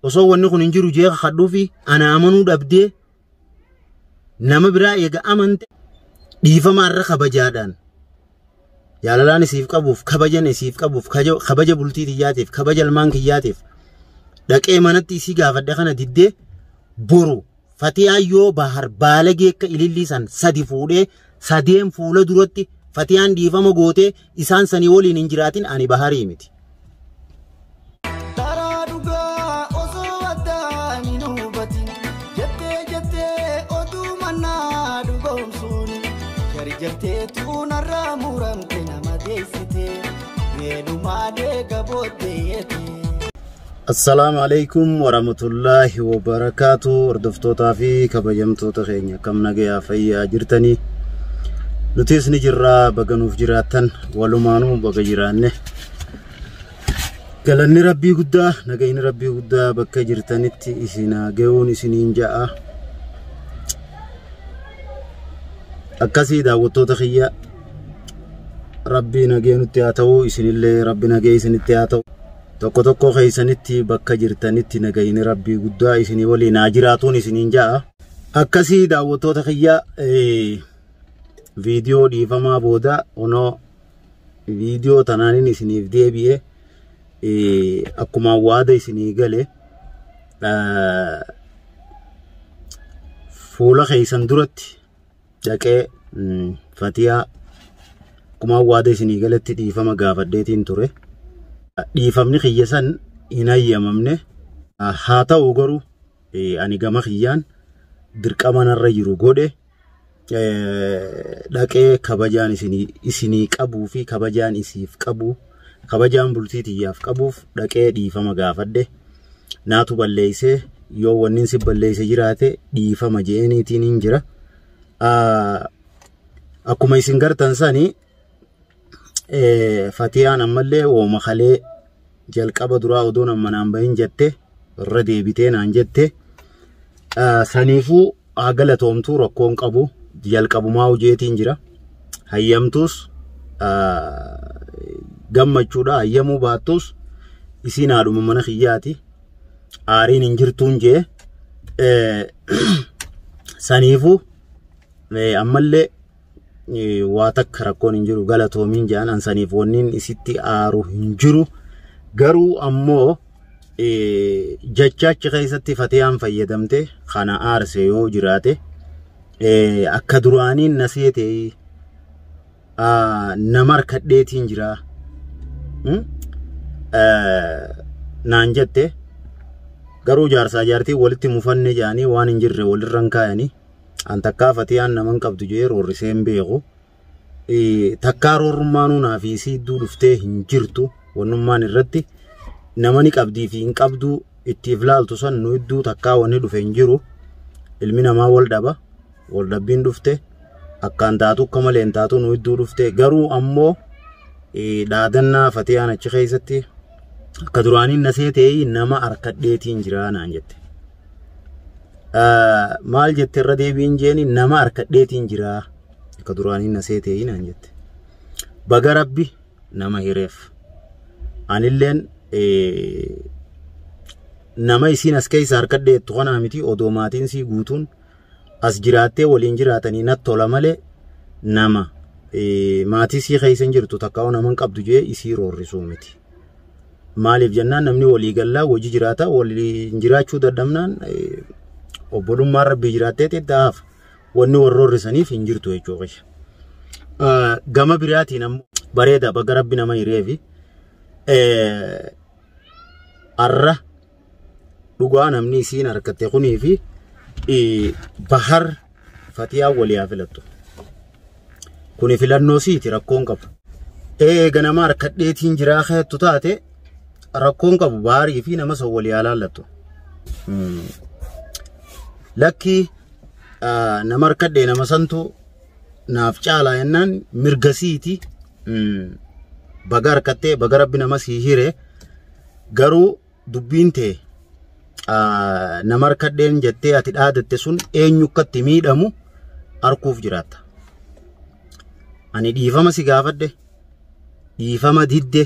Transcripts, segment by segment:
osoo wanni kun hin jiru jeeqa kadhuufi ana amanuu dhabdee nama biraa eega amante dhiifama irra kabajaadhaan jaalalaan isiif qabuuf kabajan isiif qabuuf kabaja bultii tiyyaatiif kabaja ilmaan kiyyaatiif dhaqee manatti isii gaafadhe kana diddee boru Fatiyaa yoo bahar baalagee akka ilillisan sadi fuudhee sadeen fuula duratti Fatiyaan dhiifama gootee isaan sanii waliin hin jiraatin ani baharii miti. السلام عليكم ورحمة الله وبركاته. وردفتوتا في كبجمتوتا خينيا كم نجيا فيا جرتني نتيس نجرا بغنوف جراتن ولمانو بغجرانه قالني ربي قدا نجين ربي قدا بك جرتنت إسنا جون إسنين جاء أكاسي داوتوتا خيا ربي نجين التياتو إسن اللي ربي نجي إسن التياتو tokko tokko keessanitti bakka jirtanitti nagayni rabbii guddaa isinii waliin jiraatuun isiniin jaa akkasii daawwattoota kiyya viidiyoo dhiifamaa booda ono viidiyoo tanaanin isiniif deebi'e akkuma waada isinii gale fuula keessan duratti dhaqee Fatiyaa akkuma waada isinii galetti dhiifama gaafadheetiin ture. dhiifamni khiyyasan inayyamamne haa ta'u garuu ani gama khiyyaan dirqama narra jiru godhe dhaqee kabajaan isinii qabuu fi kabajaan isiif qabu kabajaan bultii tiyyaaf qabuuf dhaqee dhiifama gaafadhe naatu balleessee yoo wannin si balleesse jiraate dhiifama jeeniitiin hin jira akkuma isin gartan sanii Fatiyaan ammallee wooma khalee jalqaba duraa odoon ammanaan bahin jette irra deebitee naan jette saniifuu galatoomtuu rakkoon qabu jalqabumaa hojeetiin jira hayyamtuus gammachuudha hayyamuu baattuus isiin haadhuma mana kiyyaati aariin hin jirtuun jee saniifuu ammallee waa takka rakkoon hin jiru galatoomiin jaan ansaniif wannin isitti aaru hin jiru garuu ammoo jechaachi keessatti Fatiyaan fayyadamte kana aarse yoo jiraate akka duraaniin naseete nama harkadheetiin jira naan jette garuu jaarsaa jaartii walitti mufanne jaanii waan hin jirre walirran kaayanii an takkaa Fatiyaan naman qabdu jee roorriseen beeku takkaa roorrummaanuu naafi siidduu dhuftee hin jirtu wannummaan irratti namani qabdii fi hin qabdu ittiif laaltu san nu idduu takkaa wanni dhufe hin jiru ilmi namaa wal dhaba wal dhabbiin dhufte akkaan taatu akka malee hin taatu nu idduu dhufte garuu ammoo dhaadannaa Fatiyaan achi keessatti akka duraaniin nasee ta'ee nama harkadheetiin jira naan jette. maal jette irra deebiin jeeni nama harkadheetiin jira akka duraaniin nasee ta'ee naan jette baga rabbi nama hireef anilleen nama isiin as keessa harkadheettu kana miti odoo maatiin sii guutuun as jiraattee waliin jiraatanii natti tola malee nama maatii sii keessa hin jirtu takkaa'u naman qabdu jee isii roorrisuu miti maaliif jennaan namni walii gallaa hojii jiraata waliin jiraachuu dadhabnaan obbolummaa rabbii jiraattee ta'aaf wanni warroorrisaniif hin jirtu jechuudha. Gama biraatiin ammoo bareeda baga rabbi nama hireefi arra dhugaa namni isiin harkatte kunii fi bahar Fatiyaa waliyaa filattu. Kuni filannoo siiti rakkoon qabu. Ganama harkadheetiin jiraa keettu taate rakkoon qabu baarii fi nama san waliyaa laallattu. Lakki nama harkadhee nama santu naaf caalaa jennaan mirgasiiti baga harkattee baga rabbi nama sii hire garuu dubbiin ta'e nama harkadheen jettee ati dhaadatte sun eenyu akkatti miidhamu arkuuf jiraatta. Ani dhiifama si gaafadhe dhiifama didde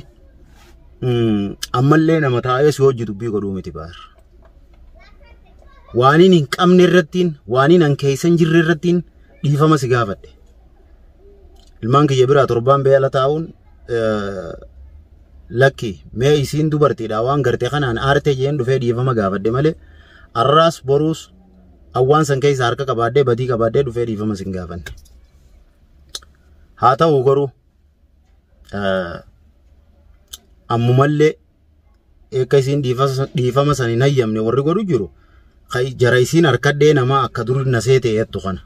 ammallee nama taa'ee si hojii dubbii godhuu miti baar. waaniin hin qabne irrattiin waaniin an keessa hin jirre irrattiin dhiifama si gaafadhe. Ilmaan kiyya biraa torbaan beela taa'uun lakki mee isiin dubartiidha waan gartee kanaan aarte jeen dhufee dhiifama gaafadhe malee arraas boruus awwaan san keessa harka qabaadhee badii qabaadhee dhufee dhiifama sin gaafanne. Haa ta'u garuu ammumallee eekka isiin dhiifama san hin hayyamne warri godhu jiru jara isiin harkadhee nama akka dur na seete jettu kana.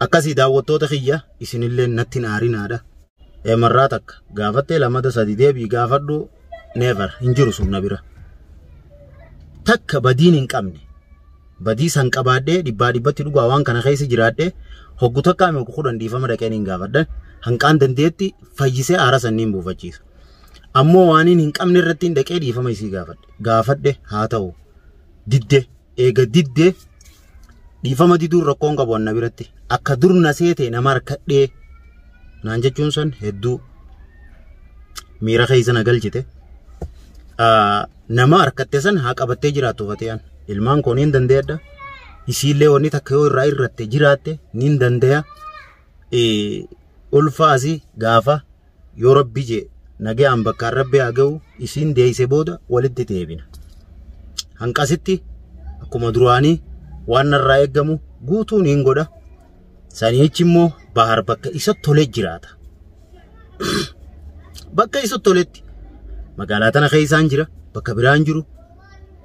Akkasii daawwattoota kiyya isinillee natti naarinaadha. Marraa takka gaafattee lamada sadi deebii gaafadhu never hin jiru sun na bira. Takka badiin hin qabne badii san qabaadhee dhibbaa dhibbatti dhugaa waan kana keessa jiraadhee hoggu takka ame kudhan dhiifama dhaqeen hin gaafadhan hanqaan dandeetti fayyisee aara sanniin buufachiisa. Ammoo waaniin hin qabne irratti hin dhaqee dhiifama isii gaafadhe haa ta'u didde eega didde dhiifama diduun rakkoon qabu anna biratti akka dur na seete nama harkadhee naan jechuun san hedduu miira keessa na galchite. Nama harkatte san haa qabattee jiraattu fatiyaan ilmaan koo niin dandeedha isiillee wanni takka yoo irraa irratte jiraatte niin dandeya. Ulfaasi gaafa yoo rabbi jee nagayaan bakkaan rabbi haa ga'u isiin deeyse booda walitti deebina. Hanqasitti akkuma duraanii waan narraa eeggamu guutuun hin godha. Saniichi immoo bahar bakka isa tole jiraata. Bakka isa toletti magaalaa tana keessaan jira bakka biraan jiru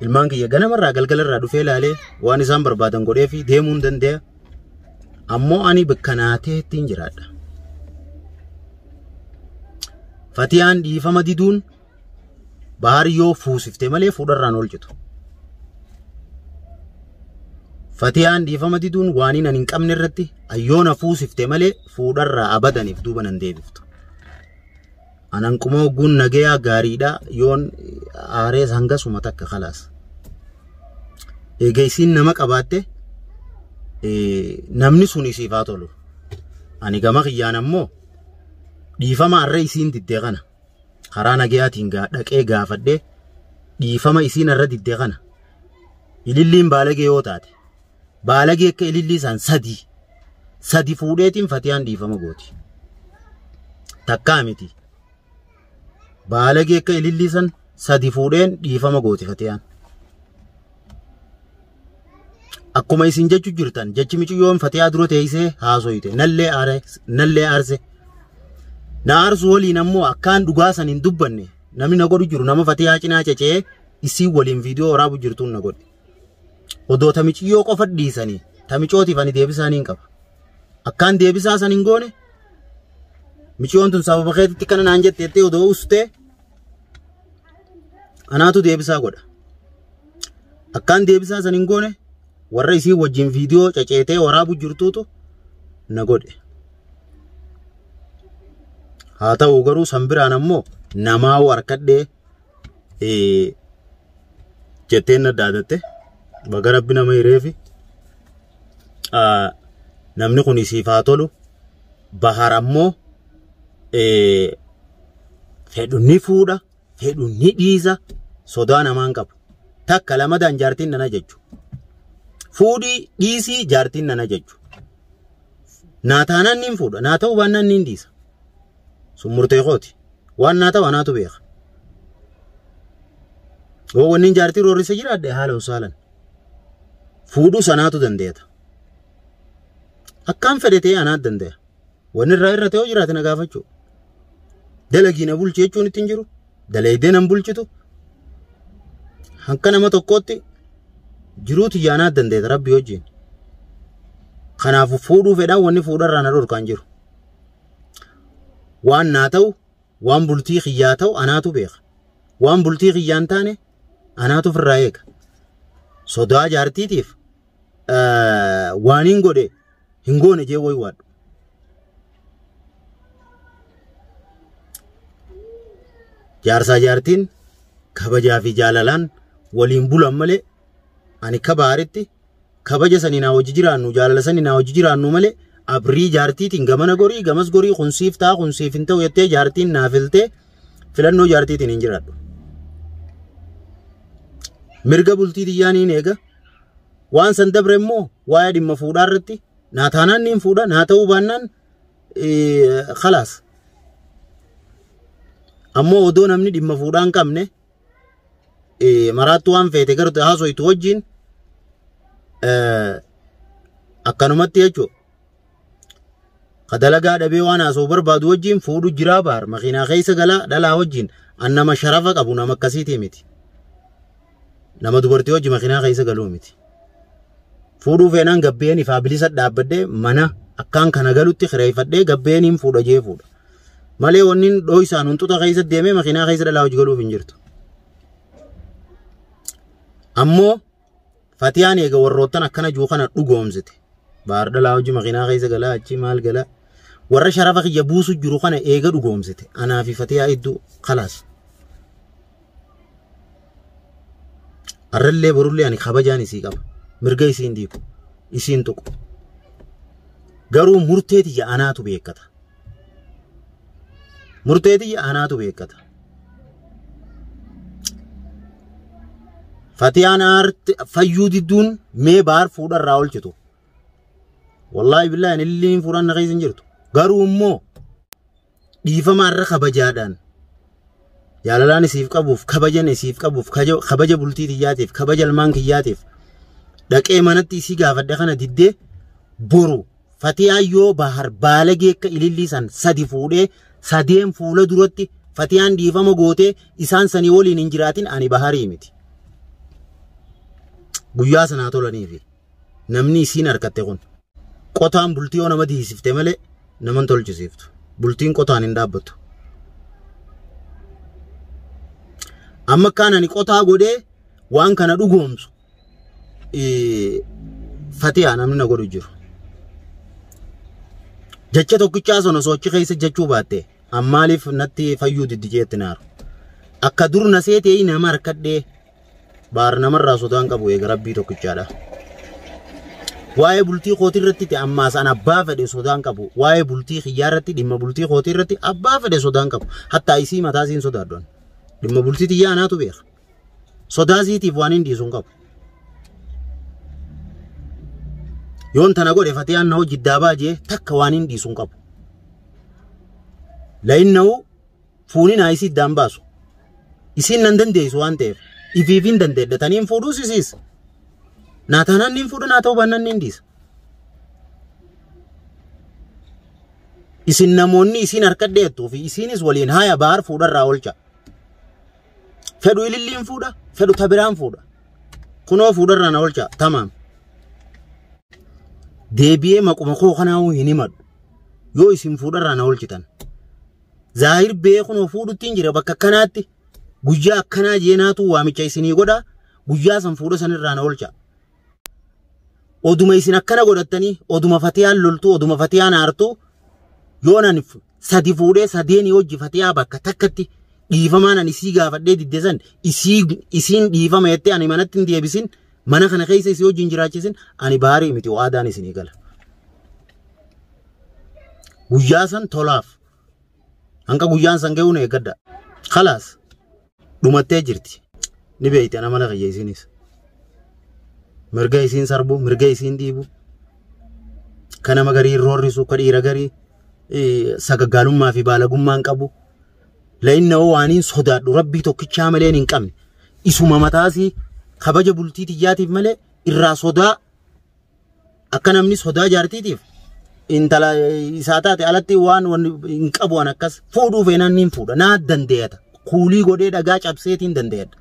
ilmaan kiyya ganamarraa galgalarraa dhufee laalee waan isaan barbaadan godhee fi deemuu hin dandeenya. Ammoo ani bakka naateetti hin jiraadha. Fatiyaan dhiifama diduun bahar yoo fuusifte malee fuudharraan oolchitu. Fatiyaan dhiifama diduun waaniin an hin qabne irratti ayyoona fuusifte malee fuudharraa abadaniif duuba nan deebiftu. Anan kuma ogguun nagayaa gaariidha yoon aarees hangasuma takka khalaas. Eega isiin nama qabaatte namni sun isiif haa tolu. Ani gama kiyyaan ammoo dhiifama arra isiin diddee kana karaa nagayaatiin dhaqee gaafadhee dhiifama isiin arra diddee kana ililliin baalagee yoo taate baalagee akka ilillii isaan sadi fuudheetiin fatiyaan dhiifama gooti. Takkaa miti. Baalagee akka ilillii san sadi fuudheen dhiifama gooti fatiyaan. Akkuma isin jechu jirtan jechi miciyyoon fatiyaa dura teessee haasoyite nallee aarse. Na aarsu waliin ammoo akkaan dhugaa san hin dubbanne namni na godhu jiru nama fatiyaa cinaa cecee isii waliin viidiyoo waraabu jirtuun na godhe. Odoo tamichiyyoo qofa dhiisanii tamicootiif ani deebisaa hin qaba. Akkaan deebisaa san hin goone michiyoon tun sababa keetitti kana naan jetteettee odoo ustee anaatu deebisaa godha. Akkaan deebisaa san hin goone warra isii wajjin viidiyoo ceceetee waraabu jirtuutu na godhe. Haa ta'u garuu san biraan ammoo namaa harkadhee jetteen na daadatte baga rabbi nama hireefi namni kun isiif haa tolu bahar ammoo fedhu ni fuudha fedhu ni dhiisa sodaa namaan qabu. Takka lamadaan jaartiin nana jechu fuudhii dhiisii jaartiin nana jechu naataanaan niin fuudha naa ta'u baannaan niin dhiisa. Sun murtee kooti waan naa ta'u anaatu beeka. Yoo wanni jaartii roorrise jiraadhe haala usaalan fuudhuu sanaatu dandeeta. Akkaan fedhetee anaat dandeya. Wanni irraa irra ta'uu jiraate na gaafachuu. Dalagii na bulchi jechuun ittiin jiru. Dalaydee nan bulchitu. Hanka nama tokkootti jiruutu yaanaat dandeeta rabbi wajjin. Kanaafuu fuudhuu fedhaan wanni fuudharraa na dhorkaan jiru. Waan naa ta'u waan bultii xiyyaa ta'u anaatu beeka. Waan bultii xiyyaan taane anaatu firraa eega. Sodaa jaartiitiif waan hin godhe hin goone jee woy waadhu. Jaarsaa jaartiin kabajaa fi jaalalaan waliin bulan malee ani kabaaritti kabaja sanii naa hojii jiraannu jaalala sanii naa hojii jiraannu malee abrii jaartiitiin gamana gorii gamas gorii kunsiif taa kunsiif hin ta'u jettee jaartiin naafiltee filannoo jaartiitiin hin jiraadhu. mirga bultii tiyyaanii eega waan san dabre immoo waa'ee dhimma fuudhaa irratti naa taanaan niin fuudha naa ta'uu baannaan khalaas ammoo odoo namni dhimma fuudhaa hin qabne maraattu waan feete garuu haasoitu wajjin akkanumatti jechuudha kadalagaa dhabee waan haasoo barbaadu wajjin fuudhu jiraa baar makiinaa keessa galaa dhalaa wajjin annama sharafa qabu nama akkasiitii miti nama dubartii wajji makiinaa keessa galuu miti fuudhuu feenaan gabbeen ifaa bilisa dhaabbadhee mana akkaan kana galutti kireeffadhee gabbeeniin fuudha jee fuudha malee wannin dhooysaan huntuta keessa deemee makiinaa keessa dhalaa wajji galuuf hin jirtu ammoo fatiyaan eega warroottan akkana juu kana dhugoomsite baar dhalaa wajji makiinaa keessa galaa achi maal galaa warra sharafa kiyya buusu jiru kana eega dhugoomsite anaa fi fatiyaa iddoo khalaas arrallee borullee ani kabajaan isii qaba mirga isiin diiku isiin tuqu garuu murteetiyya anaatu beekata murteetiyya anaatu beekata fatiyaan aarti fayyuu didduun mee baar fuudharraa oolchitu wallaahi billaahi ani illiin fuudhan na keessa hin jirtu garuu immoo dhiifama irra kabajaadhaan jaalalaan isiif qabuuf kabajan isiif qabuuf kabaja bultii tiyyaatiif kabaja ilmaan kiyyaatiif dhaqee manatti isii gaafadhe kana diddee boru fatiyaan yoo bahar baalagee akka ililliisan sadi fuudhee sadeen fuula duratti fatiyaan dhiifama gootee isaan sanii waliin hin jiraatin ani baharii miti guyyaa sanaa tolaniifi namni isiin harkatte kun qotaan bultii yoo nama diisifte malee naman tolchisiiftu bultiin qotaan hin dhaabbattu amma kaan ani qotaa godhee waan kana dhugoomsu fatiyaa namni na godhu jiru jecha tokkichaa sana sochi keessa jechuu baatte ammaaliif natti fayyuu diddijeetti naaru akka dur na seetee nama harkadhee baar namarraa sodaan qabu eega rabbii tokkichaadha waa'ee bultii kootii irratti ammaas an abbaa fedhe sodaan qabu waa'ee bultii xiyyaa irratti dhimma bultii kootii irratti abbaa fedhe sodaan qabu hattaa isii mataa isiin sodaaddoon dhimma bultii xiyyaa anaatu beeka sodaa isiitiif waan hin dhiisuun qabu yoon tana godhe fatiyaan na hojii daabaa jee takka waan hin dhiisuun qabu la'inna'u fuuninaa isii iddaan baasu isiin nan dandeessu waan ta'eef ifiifin dandeeddataniin fuudhuus isiis naataanaan niin fuudha naa ta'uu baannaan niin dhiisa isin namoonni isiin harkadheettuu fi isiinis waliin haaya baar fuudharraa oolcha fedhu ililliin fuudha fedhu tabiraan fuudha kunoo fuudharraa na oolcha tamaam deebi'ee maquma koo kanaa'uu hin himadhu yoo isin fuudharraa na oolchitan zaahir beekunoo fuudhuttiin jira bakka akkanaatti guyyaa akkanaa jeenaatu waamicha isinii godha guyyaa san fuudha sanirraa na oolcha oduma isin akkana godhattanii oduma fatiyaan loltu oduma fatiyaan aartu yoonan sadi fuudhee sadeeni hojji fatiyaa bakka takkatti dhiifamaan ani isii gaafadhee diddesan isiin dhiifama jettee ani manatti hin deebisin mana kana keessa isii wajjin jiraachisin ani baarii miti waadaan isinii gala guyyaa san tolaaf hanqa guyyaan san ga'uun eeggadda khalaas dhumattee jirti ni beeyte ana mana kiyya isinis mirga isiin sarbu mirga isiin dhiibu kana magarii roorrisu ka dhiira garii sagagaalummaa fi baalagummaan qabu la'inna'u waaniin sodaadhu rabbii tokkichaa malee hin qabne isuma mataasii kabaja bultii tiyyaatiif malee irraa sodaa akka namni sodaa jaartiitiif intala isaa taate alatti waan hin qabu an akkas fuudhuu feenaan niin fuudha naa dandeeyata kuulii godhee dhagaa cabseetiin dandeeyadha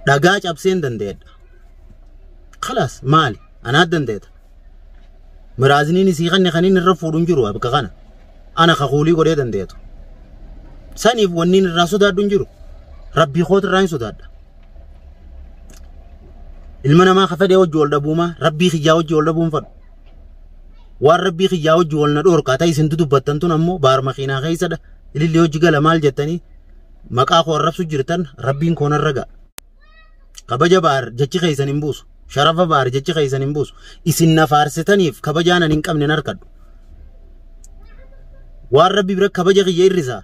dhagaa cabseen dandeeyadha khalaas maali anaat dandeeyata miraaziniin isii kanne kaniin irra fuudhuun jiru abka kana ana ka kuulii godhee dandeeyatu saniif wanniin irraa sodaadhu hin jiru rabbii koot irraa hin sodaadha ilma namaa ka fedhee hojii ol dhabuumaa rabbii kiyyaa hojii ol dhabuun fadhu waan rabbii kiyyaa hojii ol na dhoorkaa ta'e isin dudubbattan tun ammoo baar makiinaa keessadha ilillee hojii gala maal jettanii maqaa koo arrabsu jirtan rabbiin koon irra ga'a kabaja baar jechi keessan hin buusu sharafa baar jechi keessan hin buusu isin na faarsitaniif kabajaan an hin qabne harkadhu waan rabbi bira kabaja kiyya irrisaa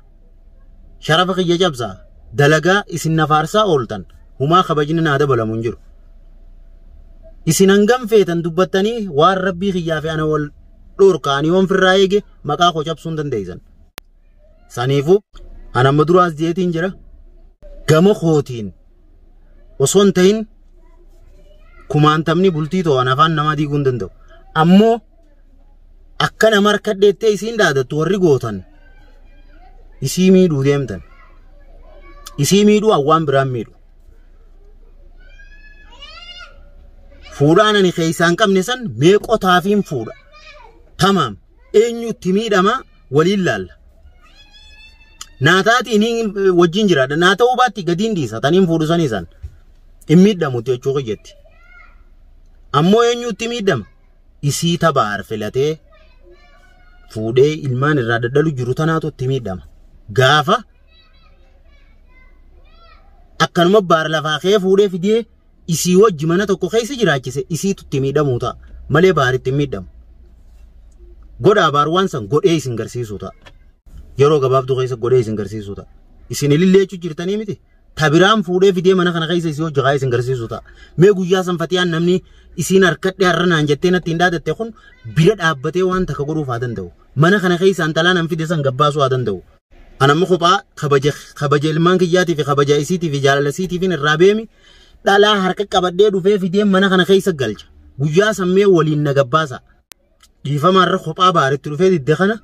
sharafa kiyya cabsaa dalagaa isin nafaarsaa ooltan humaa kabajni naa dabalamu hin jiru isin hangam feetan dubbattanii waan rabbii kiyyaa fi ana wal dhorkaanii waan firraa eege maqaa koo cabsuu hin dandeessan saniifuu ana amma duraas jeetiin jira gama kootiin osoo hin ta'in kumaantamni bultii to'an afaan namaa diiguu hin danda'u ammoo akka nama harkadheettee isiin dhaadattu warri gootan isii miidhuu deemtan isii miidhuu awwaan biraan miidhu fuudhaan ani keeysaan qabne san meeqotaafiin fuudha tamaam eenyutti miidhama waliin laalla naataatiin wajjin jiraadha naa ta'uu baatti gadiin dhiisa taniin fuudhu sanii san hin miidhamutti jechuu qiyyetti ammoo eenyutti miidhama isii tabaar filatee fuudhee ilmaan irraa daddalu jiru tanaatu itti miidhama gaafa akkanuma baar lafaa kee fuudhee fidee isii wajji mana tokko keessa jiraachise isiitu itti miidhamuu ta'a malee baaritti hin miidhamu godhaa baar waan san godhee isin garsiisuu ta'a yeroo gabaabduu keessa godhee isin garsiisuu ta'a isin ililleechuu jirtanii miti tabiraan fuudhee fidee mana kana keessa isii wajji gaa isin garsiisuu ta'a mee guyyaa san fatiyaan namni isiin harkadhee harranaan jettee natti hin dhaadatte kun bira dhaabbatee waan takka godhuuf haa danda'u mana kana keessa antalaan an fide san gabbaasuu haa danda'u anamma kophaa kabaja ilmaan kiyyaatii fi kabaja isiitii fi jaalala isiitii fi irraa beemi dhalaa harka qabadhee dhufee fidee mana kana keessa galcha guyyaa sammee waliin na gabbaasa dhiifamaarra kophaa baaritti dhufee didde kana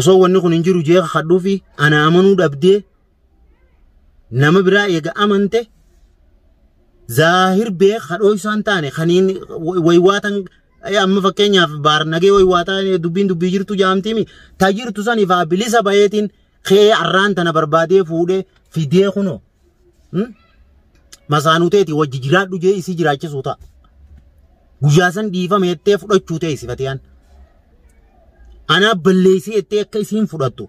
osoo wanni kun hin jiru jeeqa kadhuu fi ana amanuu dhabdee nama biraa eega amante zaahir bee kadhoo isaan taane kaniin waywaatan amma fakkeenyaaf baar nagee waywaataan dubbii jirtu jaamtimi tajirtu saniif bilisa bayeetiin kee arraan tana barbaadee fuudhee fidee kunoo masaanuteeti wajji jiraadhu jee isii jiraachisuu ta'a guyyaa san dhiifame ettee fudhachuu ta'e sifatiyaan anaa balleessii ettee akka isiin fudhattu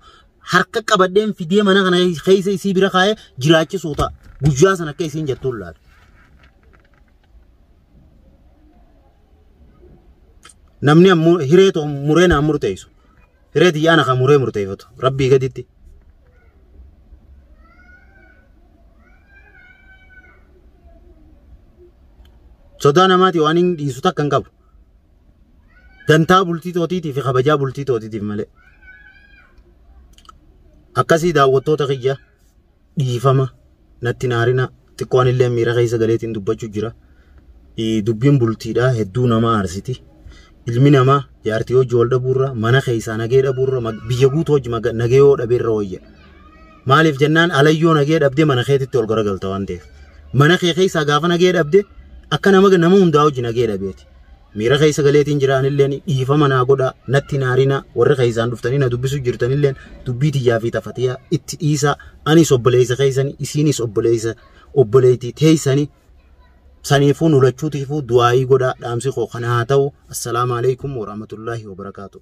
harka qabadheen fidee mana kana keessa isii bira kaa'ee jiraachisuu ta'a guyyaa san akka isiin jettuun laatu namni ammoo hireeto muree naa murteessu hireeti yaana kan muree murteeffatu rabbii gaditti sodaa namaati waan hin dhiisu takka hin qabu dantaa bultii tootiitii fi kabajaa bultii tootiitiif malee akkasii daawwattoota kiyya dhiifama natti naarina xiqqoon illee miira keessa galeetiin dubbachuu jira dubbiin bultiidhaa hedduu nama aarsiti ilmi namaa jaartii hojii wal dhabuurra mana keessaa nagee dhabuurra biyya guutuu hojii nagee yoo dhabeerra wayya maaliif jennaan alayyoo nagee dhabdee mana keetitti ol garagalta waan ta'eef mana kee keessaa gaafa nagee dhabde akka nama hundaa hojii nagee dhabeeti miira keessa galeetiin jiraan illeen dhiifama naa godha natti naarina warri keessaan dhuftanii na dubbisuu jirtan illeen dubbii tiyyaa fi tafatiyaa itti dhiisa anis obboleessa keessanii isiinis obboleettii teessanii saniifuu nulachuutiifuu du'aayii godha dhaamsi koo kana haa ta'u assalaamu alaykum wa rahmatullaahi wa barakaatuh